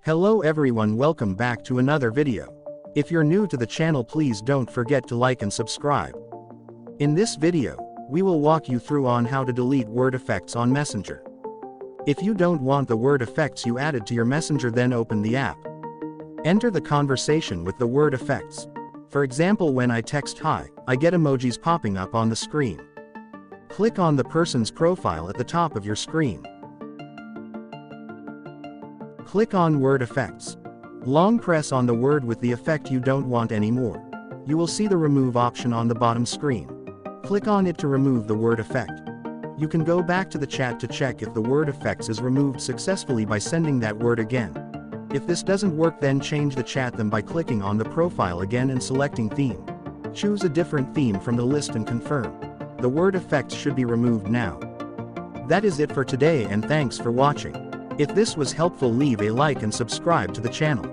Hello everyone, welcome back to another video. If you're new to the channel, please don't forget to like and subscribe. In this video, we will walk you through on how to delete word effects on Messenger. If you don't want the word effects you added to your Messenger, then open the app. Enter the conversation with the word effects. For example, when I text hi, I get emojis popping up on the screen. Click on the person's profile at the top of your screen. Click on Word Effects. Long press on the word with the effect you don't want anymore. You will see the remove option on the bottom screen. Click on it to remove the word effect. You can go back to the chat to check if the word effects is removed successfully by sending that word again. If this doesn't work, then change the chat them by clicking on the profile again and selecting theme. Choose a different theme from the list and confirm. The word effects should be removed now. That is it for today, and thanks for watching. If this was helpful, leave a like and subscribe to the channel.